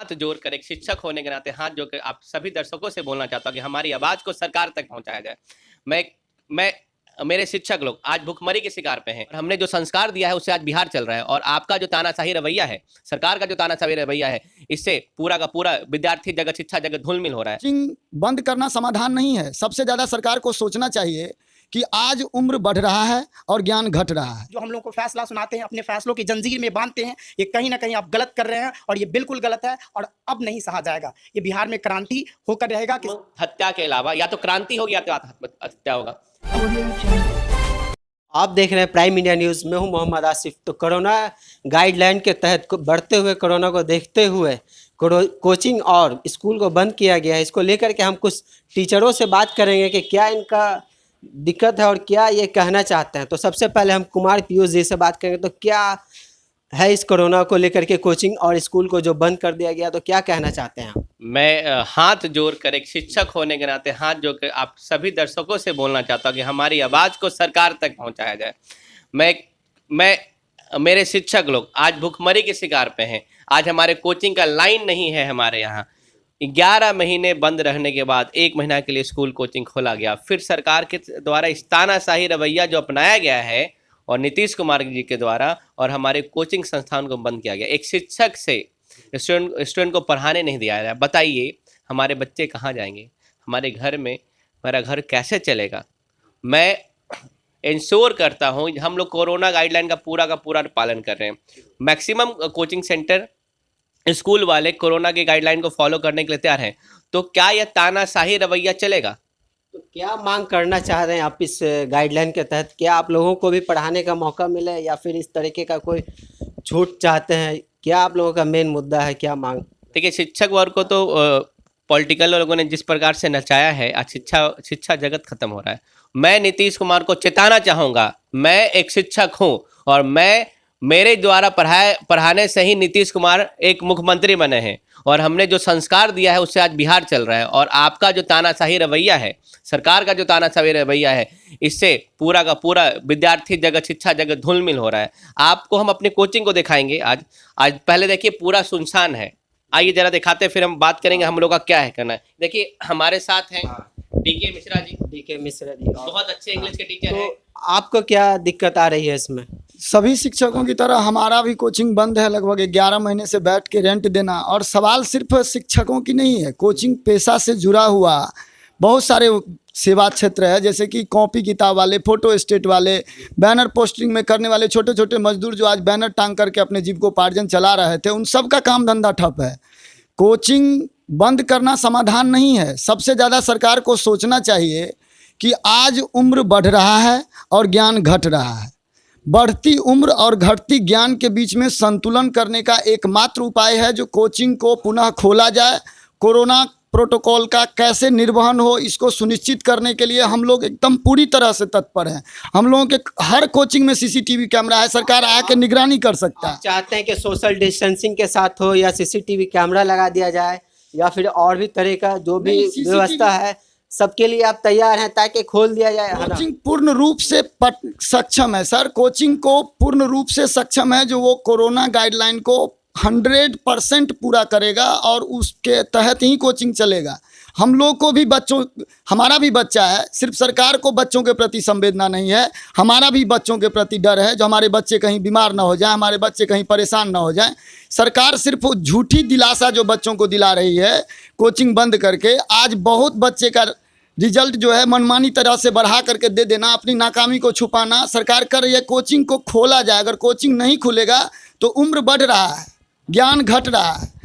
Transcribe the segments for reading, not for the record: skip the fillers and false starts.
हाथ जोड़कर एक शिक्षक होने के नाते हाथ जोड़कर आप सभी दर्शकों से बोलना चाहता हूँ कि हमारी आवाज को सरकार तक पहुंचाया जाए। मैं मेरे शिक्षक लोग आज भुखमरी के शिकार पे हैं। हमने जो संस्कार दिया है उससे आज बिहार चल रहा है, और आपका जो तानाशाही रवैया है, सरकार का जो तानाशाही रवैया है, इससे पूरा का पूरा विद्यार्थी जगत, शिक्षा जगत धूलमिल हो रहा है। कोचिंग बंद करना समाधान नहीं है। सबसे ज्यादा सरकार को सोचना चाहिए कि आज उम्र बढ़ रहा है और ज्ञान घट रहा है। जो हम लोग को फैसला सुनाते हैं, अपने फैसलों की जंजीर में बांधते हैं, ये कहीं ना कहीं आप गलत कर रहे हैं और ये बिल्कुल गलत है और अब नहीं सहा जाएगा। ये बिहार में क्रांति होकर रहेगा कि हत्या के अलावा या तो क्रांति होगी या तो हत्या होगा। आप देख रहे हैं प्राइम इंडिया न्यूज़। मैं हूं मोहम्मद आसिफ। तो कोरोना गाइडलाइन के तहत बढ़ते हुए कोरोना को देखते हुए कोचिंग और स्कूल को बंद किया गया है। इसको लेकर के हम कुछ टीचरों से बात करेंगे कि क्या इनका दिक्कत है और क्या ये कहना चाहते हैं। तो सबसे पहले हम कुमार पीयूष जी से बात करेंगे। तो क्या है इस कोरोना को लेकर के कोचिंग और स्कूल को जो बंद कर दिया गया, तो क्या कहना चाहते हैं? मैं हाथ जोड़कर एक शिक्षक होने के नाते हाथ जोड़कर आप सभी दर्शकों से बोलना चाहता हूँ कि हमारी आवाज को सरकार तक पहुंचाया जाए। मैं मेरे शिक्षक लोग आज भुखमरी के शिकार पे हैं। आज हमारे कोचिंग का लाइन नहीं है। हमारे यहाँ 11 महीने बंद रहने के बाद 1 महीना के लिए स्कूल कोचिंग खोला गया। फिर सरकार के द्वारा इस तानाशाही रवैया जो अपनाया गया है और नीतीश कुमार जी के द्वारा, और हमारे कोचिंग संस्थान को बंद किया गया। एक शिक्षक से स्टूडेंट को पढ़ाने नहीं दिया जाए। बताइए हमारे बच्चे कहाँ जाएंगे? हमारे घर में हमारा घर कैसे चलेगा? मैं इंश्योर करता हूँ हम लोग कोरोना गाइडलाइन का पूरा पालन कर रहे हैं। मैक्सिमम कोचिंग सेंटर, स्कूल वाले कोरोना के गाइडलाइन को फॉलो करने के लिए तैयार हैं। तो क्या यह तानाशाही रवैया चलेगा? तो क्या मांग करना चाह रहे हैं आप इस गाइडलाइन के तहत? क्या आप लोगों को भी पढ़ाने का मौका मिले या फिर इस तरीके का कोई छूट चाहते हैं? क्या आप लोगों का मेन मुद्दा है, क्या मांग? देखिए, शिक्षक वर्ग को तो पॉलिटिकल लोगों ने जिस प्रकार से नचाया है, आज शिक्षा जगत खत्म हो रहा है। मैं नीतीश कुमार को चेताना चाहूँगा, मैं एक शिक्षक हूँ और मेरे द्वारा पढ़ाने से ही नीतीश कुमार एक मुख्यमंत्री बने हैं, और हमने जो संस्कार दिया है उससे आज बिहार चल रहा है। और आपका जो तानाशाही रवैया है, सरकार का जो तानाशाही रवैया है, इससे पूरा का पूरा विद्यार्थी जगत, शिक्षा जगत धूलमिल हो रहा है। आपको हम अपने कोचिंग को दिखाएंगे। आज पहले देखिए पूरा सुनसान है। आइए जरा दिखाते, फिर हम बात करेंगे हम लोग का क्या है करना है। देखिए हमारे साथ हैं डीके मिश्रा जी। डीके मिश्रा जी बहुत अच्छे इंग्लिश के टीचर हैं। आपको क्या दिक्कत आ रही है इसमें? सभी शिक्षकों की तरह हमारा भी कोचिंग बंद है। लगभग 11 महीने से बैठ के रेंट देना। और सवाल सिर्फ शिक्षकों की नहीं है, कोचिंग पेशा से जुड़ा हुआ बहुत सारे सेवा क्षेत्र है, जैसे कि कॉपी किताब वाले, फोटो स्टेट वाले, बैनर पोस्टिंग में करने वाले छोटे छोटे मजदूर जो आज बैनर टांग करके अपने जीविकोपार्जन चला रहे थे, उन सब का काम धंधा ठप है। कोचिंग बंद करना समाधान नहीं है। सबसे ज़्यादा सरकार को सोचना चाहिए कि आज उम्र बढ़ रहा है और ज्ञान घट रहा है। बढ़ती उम्र और घटती ज्ञान के बीच में संतुलन करने का एकमात्र उपाय है जो कोचिंग को पुनः खोला जाए। कोरोना प्रोटोकॉल का कैसे निर्वहन हो, इसको सुनिश्चित करने के लिए हम लोग एकदम पूरी तरह से तत्पर हैं। हम लोगों के हर कोचिंग में सीसीटीवी कैमरा है, सरकार आके निगरानी कर सकता है। चाहते हैं कि सोशल डिस्टेंसिंग के साथ हो या सीसीटीवी कैमरा लगा दिया जाए या फिर और भी तरह का जो भी व्यवस्था है, सबके लिए आप तैयार हैं ताकि खोल दिया जाए? कोचिंग पूर्ण रूप से सक्षम है सर। कोचिंग को पूर्ण रूप से सक्षम है जो वो कोरोना गाइडलाइन को 100% पूरा करेगा और उसके तहत ही कोचिंग चलेगा। हम लोग को भी हमारा भी बच्चा है। सिर्फ सरकार को बच्चों के प्रति संवेदना नहीं है, हमारा भी बच्चों के प्रति डर है। जो हमारे बच्चे कहीं बीमार ना हो जाएं, हमारे बच्चे कहीं परेशान ना हो जाएं। सरकार सिर्फ झूठी दिलासा जो बच्चों को दिला रही है कोचिंग बंद करके, आज बहुत बच्चे का रिजल्ट जो है मनमानी तरह से बढ़ा करके दे देना, अपनी नाकामी को छुपाना सरकार कर रही है। कोचिंग को खोला जाए। अगर कोचिंग नहीं खुलेगा तो उम्र बढ़ रहा है, ज्ञान घट रहा है।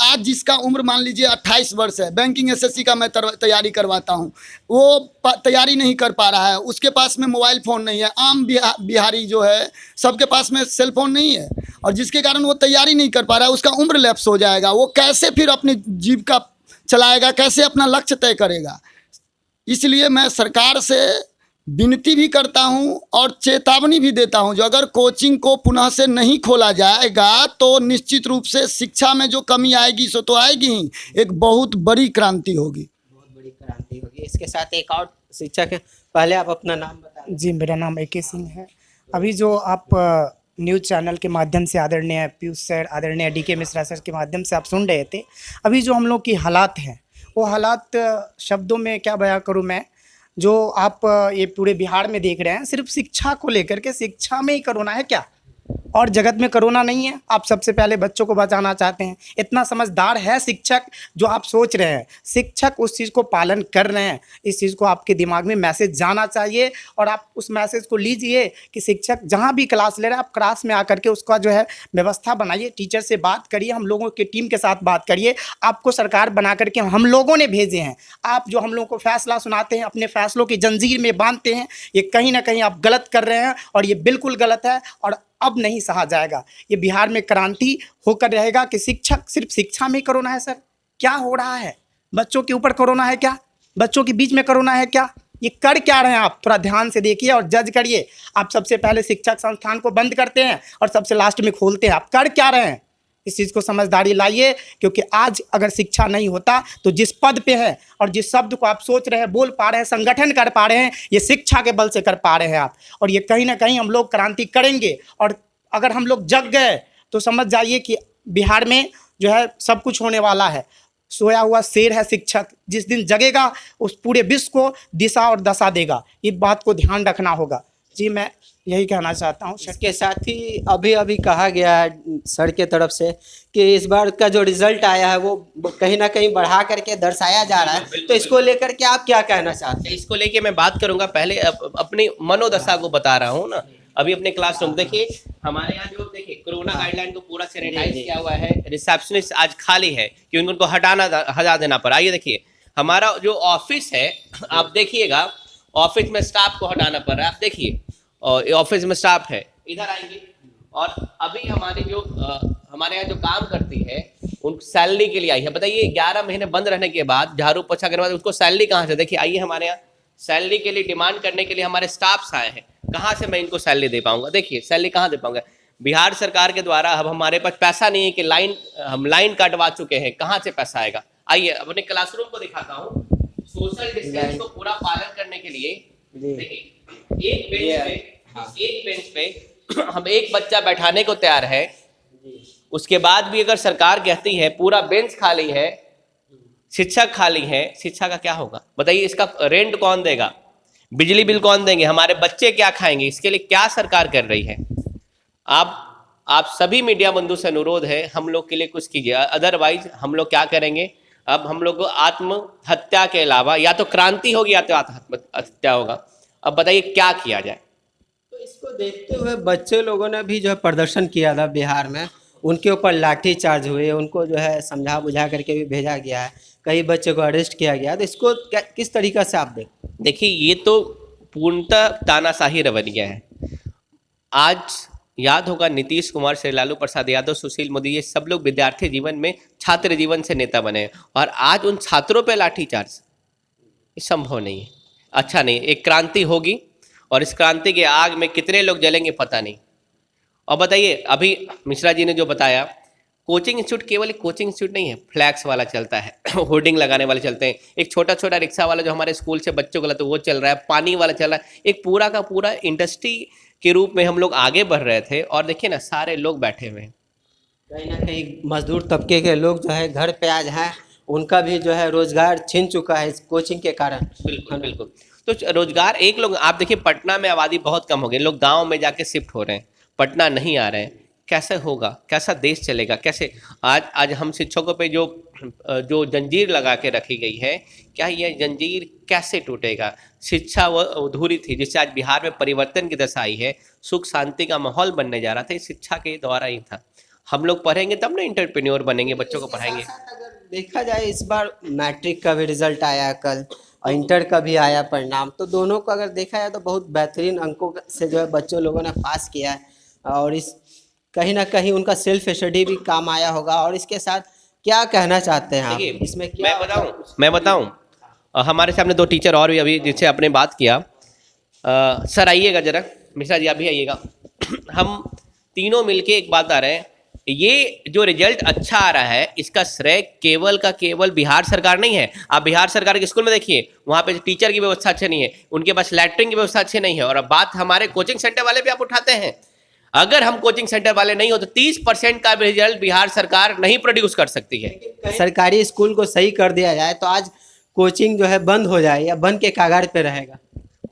आज जिसका उम्र मान लीजिए 28 वर्ष है, बैंकिंग एसएससी का मैं तैयारी करवाता हूँ, वो तैयारी नहीं कर पा रहा है, उसके पास में मोबाइल फ़ोन नहीं है। आम बिहारी जो है सबके पास में सेल फोन नहीं है, और जिसके कारण वो तैयारी नहीं कर पा रहा है, उसका उम्र लैप्स हो जाएगा। वो कैसे फिर अपनी जीविका चलाएगा, कैसे अपना लक्ष्य तय करेगा? इसलिए मैं सरकार से विनती भी करता हूं और चेतावनी भी देता हूं, जो अगर कोचिंग को पुनः से नहीं खोला जाएगा तो निश्चित रूप से शिक्षा में जो कमी आएगी सो तो आएगी ही, एक बहुत बड़ी क्रांति होगी। बहुत बड़ी क्रांति होगी। इसके साथ एक और शिक्षक है, पहले आप अपना नाम बताएं। जी, मेरा नाम AK सिंह है। अभी जो आप न्यूज़ चैनल के माध्यम से आदरणीय पीयूष सर, आदरणीय डीके मिश्रा सर के माध्यम से आप सुन रहे थे। अभी जो हम लोग की हालात हैं, वो हालात शब्दों में क्या बयां करूं मैं, जो आप ये पूरे बिहार में देख रहे हैं, सिर्फ शिक्षा को लेकर के, शिक्षा में ही कोरोना है क्या, और जगत में कोरोना नहीं है? आप सबसे पहले बच्चों को बचाना चाहते हैं। इतना समझदार है शिक्षक जो आप सोच रहे हैं, शिक्षक उस चीज़ को पालन कर रहे हैं। इस चीज़ को आपके दिमाग में मैसेज जाना चाहिए और आप उस मैसेज को लीजिए कि शिक्षक जहाँ भी क्लास ले रहे हैं, आप क्लास में आकर के उसका जो है व्यवस्था बनाइए, टीचर से बात करिए, हम लोगों की टीम के साथ बात करिए। आपको सरकार बना करके हम लोगों ने भेजे हैं, आप जो हम लोगों को फैसला सुनाते हैं, अपने फैसलों की जंजीर में बांधते हैं, ये कहीं ना कहीं आप गलत कर रहे हैं और ये बिल्कुल गलत है और अब नहीं सहा जाएगा। ये बिहार में क्रांति होकर रहेगा कि शिक्षक, सिर्फ शिक्षा में कोरोना है सर? क्या हो रहा है? बच्चों के ऊपर कोरोना है क्या? बच्चों के बीच में कोरोना है क्या? ये कर क्या रहे हैं आप? थोड़ा ध्यान से देखिए और जज करिए। आप सबसे पहले शिक्षक संस्थान को बंद करते हैं और सबसे लास्ट में खोलते हैं। आप कर क्या रहे हैं? इस चीज़ को समझदारी लाइए, क्योंकि आज अगर शिक्षा नहीं होता तो जिस पद पे है और जिस शब्द को आप सोच रहे हैं, बोल पा रहे हैं, संगठन कर पा रहे हैं, ये शिक्षा के बल से कर पा रहे हैं आप। और ये कहीं ना कहीं हम लोग क्रांति करेंगे और अगर हम लोग जग गए तो समझ जाइए कि बिहार में जो है सब कुछ होने वाला है। सोया हुआ शेर है शिक्षक, जिस दिन जगेगा उस पूरे विश्व को दिशा और दशा देगा। इस बात को ध्यान रखना होगा। जी, मैं यही कहना चाहता हूँ। इसके साथ ही अभी अभी कहा गया है सर के तरफ से कि इस बार का जो रिजल्ट आया है वो कहीं ना कहीं बढ़ा करके दर्शाया जा रहा है, तो इसको लेकर के आप क्या कहना चाहते हैं? इसको लेके मैं बात करूंगा। पहले अपनी मनोदशा को बता रहा हूँ ना। अभी अपने क्लासरूम देखिए, हमारे यहाँ जो देखिए कोरोना गाइडलाइन को पूरा सैनिटाइज किया हुआ है। रिसेप्शनिस्ट आज खाली है क्योंकि उनको हटा देना पड़ा। ये देखिए हमारा जो ऑफिस है, आप देखिएगा ऑफिस में स्टाफ को हटाना पड़ रहा है। आप देखिए और ऑफिस में स्टाफ है, इधर आएंगे। और अभी हमारी जो हमारे यहाँ जो काम करती है उन सैलरी के लिए आई है। बताइए 11 महीने बंद रहने के बाद, झाड़ू पोछा करने के बाद उसको सैलरी कहाँ से? देखिए आइए, हमारे यहाँ सैलरी के लिए डिमांड करने के लिए हमारे स्टाफ्स आए हैं। कहाँ से मैं इनको सैलरी दे पाऊंगा? देखिए सैलरी कहाँ दे पाऊंगा? बिहार सरकार के द्वारा अब हमारे पास पैसा नहीं है कि हम लाइन कटवा चुके हैं, कहाँ से पैसा आएगा? आइए अपने क्लासरूम को दिखाता हूँ। सोशल डिस्टेंस को पूरा पालन करने के लिए देखिए एक बेंच पे हम एक बच्चा बैठाने को तैयार है। उसके बाद भी अगर सरकार कहती है पूरा बेंच खाली है, शिक्षक खाली है, शिक्षा का क्या होगा? बताइए, इसका रेंट कौन देगा? बिजली बिल कौन देंगे? हमारे बच्चे क्या खाएंगे? इसके लिए क्या सरकार कर रही है? आप सभी मीडिया बंधु से अनुरोध है, हम लोग के लिए कुछ कीजिए, अदरवाइज हम लोग क्या करेंगे? अब हम लोग को आत्महत्या के अलावा या तो क्रांति होगी या तो आत्महत्या होगा। अब बताइए क्या किया जाए? तो इसको देखते हुए बच्चे लोगों ने भी जो है प्रदर्शन किया था बिहार में, उनके ऊपर लाठी चार्ज हुए, उनको जो है समझा बुझा करके भी भेजा गया है, कई बच्चे को अरेस्ट किया गया। तो इसको किस तरीका से आप देखिए, ये तो पूर्णतः तानाशाही रवैया है। आज याद होगा नीतीश कुमार से लालू प्रसाद यादव, सुशील मोदी, ये सब लोग विद्यार्थी जीवन में, छात्र जीवन से नेता बने और आज उन छात्रों पे लाठीचार्ज, ये संभव नहीं है, अच्छा नहीं। एक क्रांति होगी और इस क्रांति के आग में कितने लोग जलेंगे पता नहीं। और बताइए, अभी मिश्रा जी ने जो बताया, कोचिंग इंस्टीट्यूट केवल एक कोचिंग इंस्टीट्यूट नहीं है, फ्लैक्स वाला चलता है, होर्डिंग लगाने वाले चलते हैं, एक छोटा छोटा रिक्शा वाला जो हमारे स्कूल से बच्चों को लाते वो चल रहा है, पानी वाला चल रहा है, एक पूरा का पूरा इंडस्ट्री के रूप में हम लोग आगे बढ़ रहे थे। और देखिए ना, सारे लोग बैठे हुए हैं। कहीं ना कहीं मजदूर तबके के लोग जो है घर पे आज हैं, उनका भी जो है रोजगार छिन चुका है इस कोचिंग के कारण। बिल्कुल बिल्कुल। तो रोजगार, एक लोग, आप देखिए पटना में आबादी बहुत कम हो गई, लोग गाँव में जाके शिफ्ट हो रहे हैं, पटना नहीं आ रहे हैं। कैसे होगा? कैसा देश चलेगा? कैसे? आज हम शिक्षकों पे जो जंजीर लगा के रखी गई है, क्या ये जंजीर कैसे टूटेगा? शिक्षा वो अधूरी थी जिससे आज बिहार में परिवर्तन की दशा आई है, सुख शांति का माहौल बनने जा रहा था, इस शिक्षा के द्वारा ही था। हम लोग पढ़ेंगे तब ना एंटरप्रेन्योर बनेंगे, बच्चों को पढ़ाएंगे। अगर देखा जाए, इस बार मैट्रिक का भी रिजल्ट आया कल और इंटर का भी आया परिणाम, तो दोनों को अगर देखा जाए तो बहुत बेहतरीन अंकों से जो है बच्चों लोगों ने पास किया है और इस कहीं ना कहीं उनका सेल्फ स्टडी भी काम आया होगा। और इसके साथ क्या कहना चाहते हैं आप इसमें? क्या मैं बताऊं हमारे सामने दो टीचर और भी अभी जिससे आपने बात किया, सर आइएगा जरा, मिश्रा जी आप भी आइएगा। हम तीनों मिलके एक बात आ रहे हैं, ये जो रिजल्ट अच्छा आ रहा है इसका श्रेय केवल का केवल बिहार सरकार नहीं है। आप बिहार सरकार के स्कूल में देखिए, वहाँ पे टीचर की व्यवस्था अच्छी नहीं है, उनके पास लैट्रिन की व्यवस्था अच्छी नहीं है। और अब बात हमारे कोचिंग सेंटर वाले भी आप उठाते हैं, अगर हम कोचिंग सेंटर वाले नहीं हो तो 30% का भी रिजल्ट बिहार सरकार नहीं प्रोड्यूस कर सकती है। सरकारी स्कूल को सही कर दिया जाए तो आज कोचिंग जो है बंद हो जाए या बंद के कगार पे रहेगा।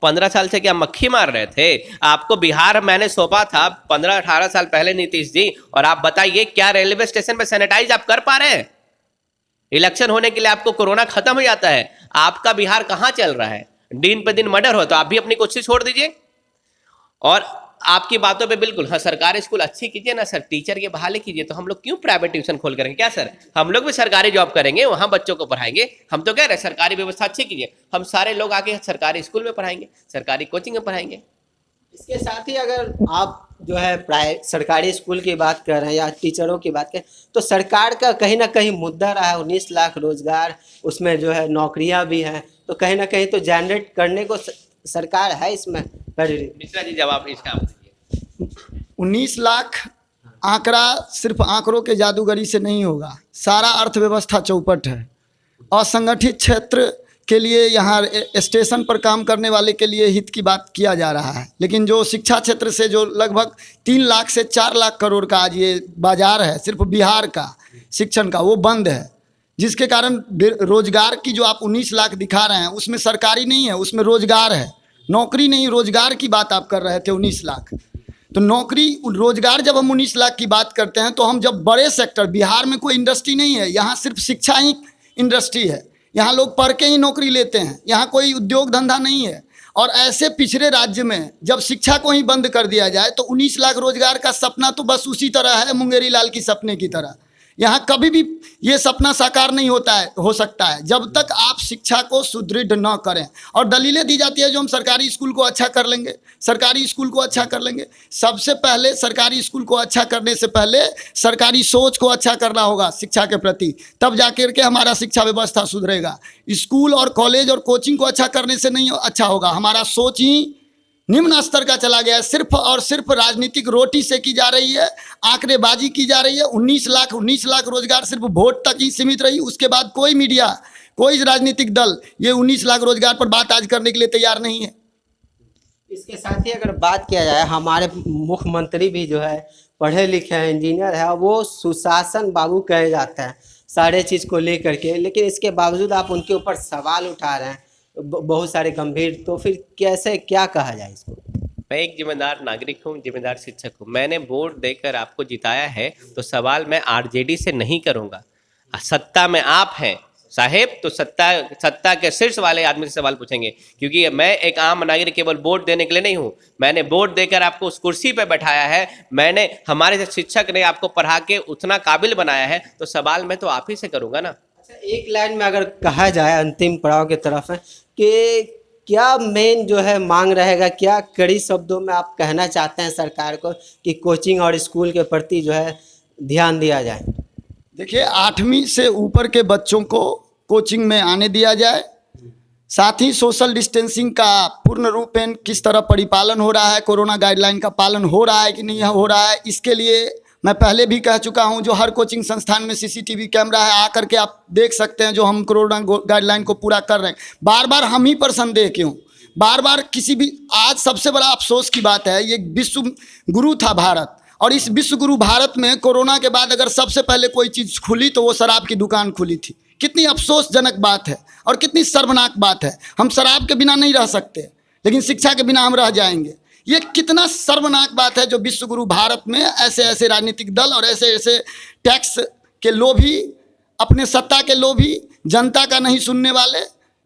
15 साल से क्या मक्खी मार रहे थे? आपको बिहार मैंने सौंपा था 15-18 साल पहले नीतीश जी, और आप बताइए क्या रेलवे स्टेशन पे सैनिटाइज आप कर पा रहे हैं? इलेक्शन होने के लिए आपको कोरोना खत्म हो जाता है। आपका बिहार कहाँ चल रहा है? दिन पे दिन मर्डर हो, तो आप भी अपनी कोशिश छोड़ दीजिए। और आपकी बातों पे बिल्कुल, हाँ सरकारी स्कूल अच्छी कीजिए ना सर, टीचर की बहाली कीजिए, तो हम लोग क्यों प्राइवेट ट्यूशन खोल करेंगे? क्या सर हम लोग भी सरकारी जॉब करेंगे, वहां बच्चों को पढ़ाएंगे। हम तो कह रहे हैं सरकारी व्यवस्था अच्छी कीजिए, हम सारे लोग आके सरकारी स्कूल में पढ़ाएंगे, सरकारी कोचिंग में पढ़ाएंगे। इसके साथ ही अगर आप जो है सरकारी स्कूल की बात कर रहे हैं या टीचरों की बात करें तो सरकार का कहीं ना कहीं मुद्दा रहा है 19 लाख रोजगार, उसमें जो है नौकरियां भी हैं, तो कहीं ना कहीं तो जनरेट करने को सरकार है इसमें। मिश्रा जी जवाब इसका आप दीजिए। 19 लाख आंकड़ा सिर्फ आंकड़ों के जादूगरी से नहीं होगा, सारा अर्थव्यवस्था चौपट है। असंगठित क्षेत्र के लिए यहाँ स्टेशन पर काम करने वाले के लिए हित की बात किया जा रहा है, लेकिन जो शिक्षा क्षेत्र से जो लगभग 3 लाख से 4 लाख करोड़ का आज ये बाजार है सिर्फ बिहार का शिक्षण का, वो बंद है, जिसके कारण रोजगार की जो आप 19 लाख दिखा रहे हैं उसमें सरकारी नहीं है, उसमें रोजगार है, नौकरी नहीं, रोजगार की बात आप कर रहे थे 19 लाख। तो नौकरी रोजगार जब हम 19 लाख की बात करते हैं तो हम जब बड़े सेक्टर, बिहार में कोई इंडस्ट्री नहीं है, यहाँ सिर्फ शिक्षा ही इंडस्ट्री है, यहाँ लोग पढ़ के ही नौकरी लेते हैं, यहाँ कोई उद्योग धंधा नहीं है। और ऐसे पिछड़े राज्य में जब शिक्षा को ही बंद कर दिया जाए तो 19 लाख रोजगार का सपना तो बस उसी तरह है मुंगेरी लाल की सपने की तरह। यहाँ कभी भी ये सपना साकार नहीं हो सकता है जब तक आप शिक्षा को सुदृढ़ न करें। और दलीलें दी जाती है जो हम सरकारी स्कूल को अच्छा कर लेंगे, सरकारी स्कूल को अच्छा कर लेंगे। सबसे पहले सरकारी स्कूल को अच्छा करने से पहले सरकारी सोच को अच्छा करना होगा शिक्षा के प्रति, तब जाकर के हमारा शिक्षा व्यवस्था सुधरेगा। स्कूल और कॉलेज और कोचिंग को अच्छा करने से नहीं अच्छा होगा, हमारा सोच ही निम्न स्तर का चला गया है, सिर्फ और सिर्फ राजनीतिक रोटी से की जा रही है, आंकड़ेबाजी की जा रही है। 19 लाख रोजगार सिर्फ वोट तक ही सीमित रही, उसके बाद कोई मीडिया, कोई राजनीतिक दल ये 19 लाख रोजगार पर बात आज करने के लिए तैयार नहीं है। इसके साथ ही अगर बात किया जाए, हमारे मुख्यमंत्री भी जो है पढ़े लिखे हैं, इंजीनियर है, वो सुशासन बाबू कहे जाते हैं सारे चीज़ को लेकर के, लेकिन इसके बावजूद आप उनके ऊपर सवाल उठा रहे हैं बहुत सारे गंभीर, तो फिर कैसे क्या कहा जाए इसको? मैं एक जिम्मेदार नागरिक हूँ, जिम्मेदार शिक्षक हूँ। मैंने वोट देकर आपको जिताया है तो सवाल मैं आरजेडी से नहीं करूँगा। सत्ता में आप हैं साहेब, तो सत्ता के शीर्ष वाले आदमी से सवाल पूछेंगे, क्योंकि मैं एक आम नागरिक केवल वोट देने के लिए नहीं हूँ। मैंने वोट देकर आपको उस कुर्सी पर बैठाया है, मैंने हमारे शिक्षक ने आपको पढ़ा के उतना काबिल बनाया है, तो सवाल मैं तो आप ही से करूँगा ना। अच्छा, एक लाइन में अगर कहा जाए अंतिम पड़ाव की तरफ है कि क्या मेन जो है मांग रहेगा, क्या कड़ी शब्दों में आप कहना चाहते हैं सरकार को कि कोचिंग और स्कूल के प्रति जो है ध्यान दिया जाए? देखिए, 8वीं से ऊपर के बच्चों को कोचिंग में आने दिया जाए, साथ ही सोशल डिस्टेंसिंग का पूर्ण रूपेण किस तरह परिपालन हो रहा है, कोरोना गाइडलाइन का पालन हो रहा है कि नहीं हो रहा है, इसके लिए मैं पहले भी कह चुका हूं, जो हर कोचिंग संस्थान में सीसीटीवी कैमरा है, आकर के आप देख सकते हैं जो हम कोरोना गाइडलाइन को पूरा कर रहे हैं। बार बार हम ही पर संदेह क्यों, बार बार किसी भी, आज सबसे बड़ा अफसोस की बात है, ये विश्व गुरु था भारत, और इस विश्व गुरु भारत में कोरोना के बाद अगर सबसे पहले कोई चीज़ खुली तो वो शराब की दुकान खुली थी। कितनी अफसोसजनक बात है और कितनी शर्मनाक बात है। हम शराब के बिना नहीं रह सकते, लेकिन शिक्षा के बिना हम रह जाएंगे। ये कितना शर्मनाक बात है जो विश्व गुरु भारत में ऐसे ऐसे राजनीतिक दल और ऐसे ऐसे टैक्स के लोभी, अपने सत्ता के लोभी, जनता का नहीं सुनने वाले,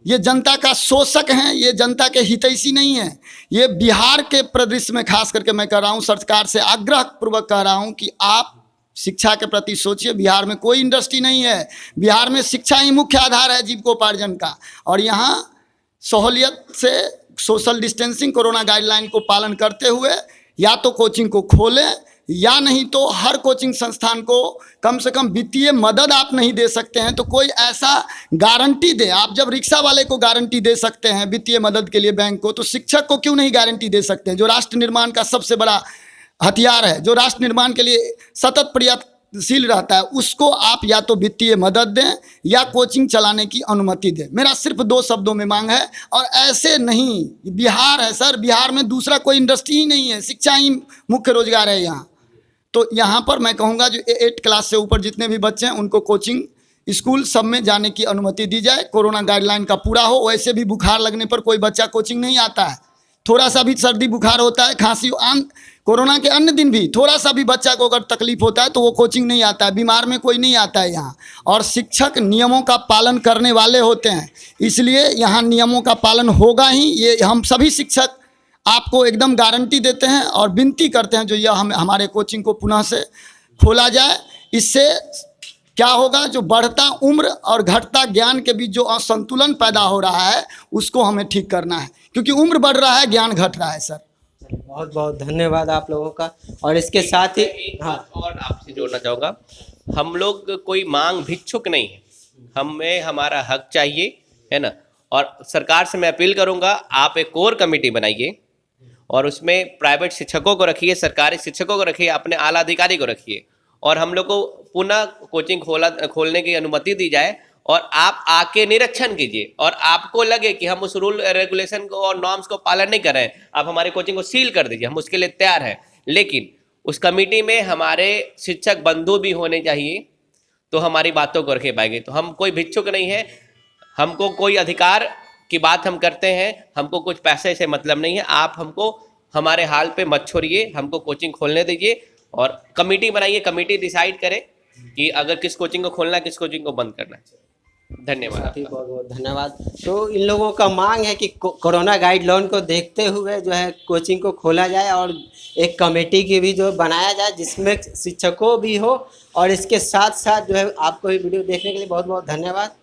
ये जनता का शोषक हैं, ये जनता के हितैषी नहीं हैं। ये बिहार के परिदृश्य में खास करके मैं कह रहा हूँ, सरकार से आग्रह पूर्वक कह रहा हूँ कि आप शिक्षा के प्रति सोचिए। बिहार में कोई इंडस्ट्री नहीं है, बिहार में शिक्षा ही मुख्य आधार है जीविकोपार्जन का, और यहाँ सहूलियत से सोशल डिस्टेंसिंग, कोरोना गाइडलाइन को पालन करते हुए या तो कोचिंग को खोलें, या नहीं तो हर कोचिंग संस्थान को कम से कम वित्तीय मदद आप नहीं दे सकते हैं तो कोई ऐसा गारंटी दें। आप जब रिक्शा वाले को गारंटी दे सकते हैं वित्तीय मदद के लिए बैंक को, तो शिक्षक को क्यों नहीं गारंटी दे सकते हैं, जो राष्ट्र निर्माण का सबसे बड़ा हथियार है, जो राष्ट्र निर्माण के लिए सतत प्रगतिशील रहता है उसको आप या तो वित्तीय मदद दें या कोचिंग चलाने की अनुमति दें। मेरा सिर्फ 2 शब्दों में मांग है। और ऐसे नहीं, बिहार है सर, बिहार में दूसरा कोई इंडस्ट्री ही नहीं है, शिक्षा ही मुख्य रोजगार है यहाँ। तो यहाँ पर मैं कहूँगा जो 8 क्लास से ऊपर जितने भी बच्चे हैं उनको कोचिंग स्कूल सब में जाने की अनुमति दी जाए। कोरोना गाइडलाइन का पूरा हो। वैसे भी बुखार लगने पर कोई बच्चा कोचिंग नहीं आता है। थोड़ा सा भी सर्दी बुखार होता है, खांसी, कोरोना के अन्य दिन भी थोड़ा सा भी बच्चा को अगर तकलीफ होता है तो वो कोचिंग नहीं आता है। बीमार में कोई नहीं आता है यहाँ। और शिक्षक नियमों का पालन करने वाले होते हैं, इसलिए यहाँ नियमों का पालन होगा ही। ये हम सभी शिक्षक आपको एकदम गारंटी देते हैं और विनती करते हैं जो यह हमारे कोचिंग को पुनः से खोला जाए। इससे क्या होगा, जो बढ़ता उम्र और घटता ज्ञान के बीच जो असंतुलन पैदा हो रहा है उसको हमें ठीक करना है, क्योंकि उम्र बढ़ रहा है, ज्ञान घट रहा है सर। बहुत बहुत धन्यवाद आप लोगों का। और इसके साथ ही और आपसे जोड़ना चाहूँगा, हम लोग कोई मांग भिक्षुक नहीं है, हमें हमारा हक चाहिए, है ना। और सरकार से मैं अपील करूँगा, आप एक कोर कमेटी बनाइए और उसमें प्राइवेट शिक्षकों को रखिए, सरकारी शिक्षकों को रखिए, अपने आला अधिकारी को रखिए और हम लोग को पुनः कोचिंग खोलने की अनुमति दी जाए। और आप आके निरीक्षण कीजिए और आपको लगे कि हम उस रूल रेगुलेशन को और नॉर्म्स को पालन नहीं कर रहे हैं, आप हमारे कोचिंग को सील कर दीजिए, हम उसके लिए तैयार हैं। लेकिन उस कमेटी में हमारे शिक्षक बंधु भी होने चाहिए, तो हमारी बातों को रखे पाएंगे। तो हम कोई भिक्षुक नहीं है, हमको कोई अधिकार की बात हम करते हैं, हमको कुछ पैसे से मतलब नहीं है। आप हमको हमारे हाल पे मत छोड़िए, हमको कोचिंग खोलने दीजिए और कमेटी बनाइए, कमेटी डिसाइड करे कि अगर किस कोचिंग को खोलना है, किस कोचिंग को बंद करना है। धन्यवाद, बहुत बहुत धन्यवाद। तो इन लोगों का मांग है कि कोरोना गाइडलाइन को देखते हुए जो है कोचिंग को खोला जाए और एक कमेटी की भी जो बनाया जाए जिसमें शिक्षकों भी हो। और इसके साथ साथ जो है आपको ये वीडियो देखने के लिए बहुत बहुत धन्यवाद।